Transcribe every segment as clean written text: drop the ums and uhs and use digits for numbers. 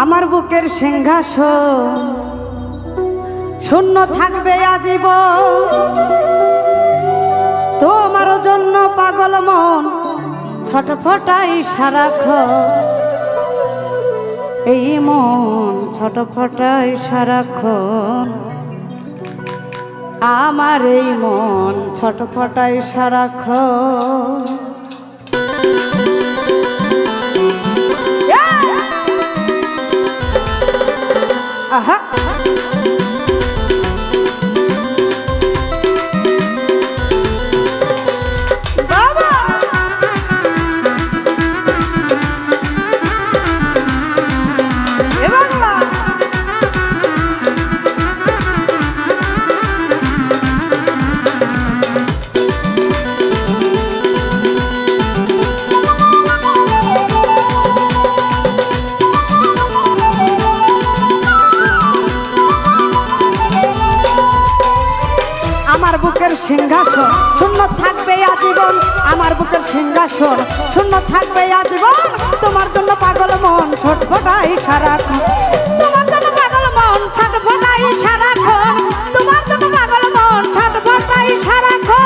আমার বুকের সিংহাসন শূন্য থাকবে আজীবন, তোমার জন্য পাগল মন ছটফটাই সারাক্ষণ। এই মন ছটফটাই সারাক্ষণ, আমার এই মন ছটফটাই সারাক্ষণ। আহা আমার বুকের সিংহাসন শূন্য থাকবে আজীবন, আমার বুকের সিংহাসন শূন্য থাকবে আজীবন। তোমার জন্য পাগল মন ছটফটাই সারাক্ষণ, তোমার জন্য পাগল মন ছটফটাই সারাক্ষণ, তোমার জন্য পাগল মন ছটফটাই সারাক্ষণ।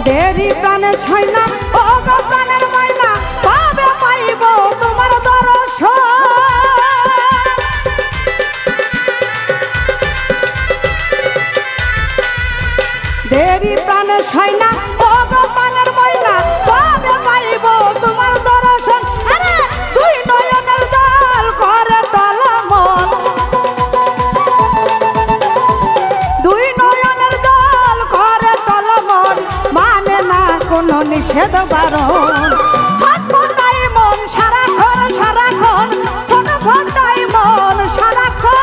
দেরি প্রাণের সয়না ও গো প্রাণের ময়না, কবে পাইব তোমার দর্শন। দেরি প্রাণের সয়না ও গো প্রাণের ময়না, কবে পাইব তোমার দর্শন। আরে দুই নয়নের জল করে টলমল, দুই নয়নের জল করে টলমল, মানে না কোনো নিষেধ বারণ। ছটফটাই মন সারাক্ষণ সারাক্ষণ, ছটফটাই মন সারাক্ষণ।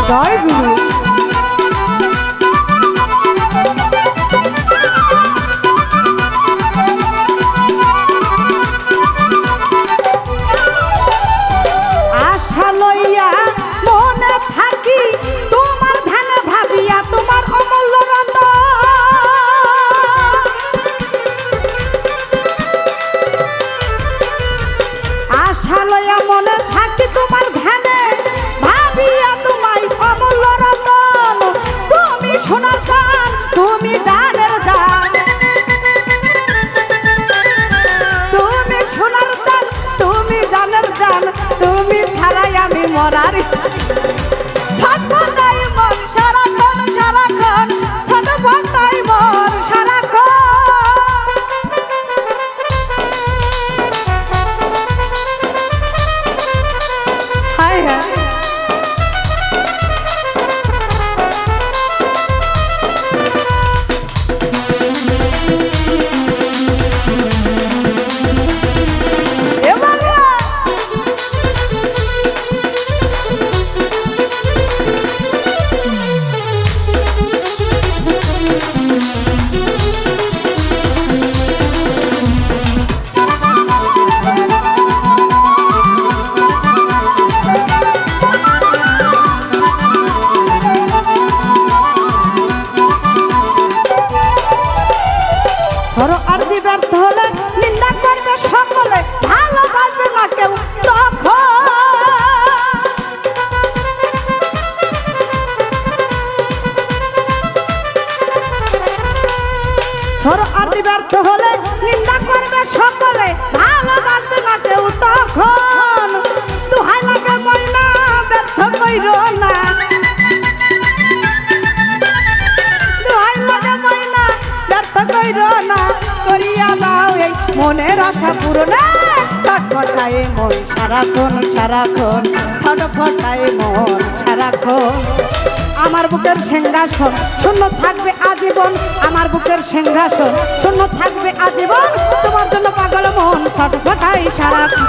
জয় গুরু। আশা লইয়া মনে থাকি তোমার ধ্যানে ভাবিয়া তোমার অমূল্য রতন। আশা লইয়া মনে থাকি তোমার ধ্যানে ভাবিয়া তোমায় অমূল্য রতন। তুমি সোনার জান, তুমি জানের জান, তুমি সোনার জান, তুমি জানের জান, তুমি ছাড়াই আমি মরার। ছটফটাই মন সারাক্ষণ সারাক্ষণ, ছটফটাই মন সারাক্ষণ। হায় হায় ব্যর্থ হলে নিন্দা করবে সকলে, ভালোবাসবে না কেউ তখন। সরকারি ব্যর্থ হলে নিন্দা করবে সকলে, ভালোবাসবে না কেউ তখন। দোহাই লাগে ময়না ব্যর্থ কইরো না, দোহাই লাগে ময়না ব্যর্থ কইরো না, করিয়া দাও এই মনের আশা পূরণ। ছটফটায় মন সারাক্ষণ সারাক্ষণ, ছটফটায় মন সারাক্ষণ। আমার বুকের সিংহাসন শূন্য থাকবে আজীবন, আমার বুকের সিংহাসন শূন্য থাকবে আজীবন, তোমার জন্য পাগল মন ছটফটায় সারাক্ষণ।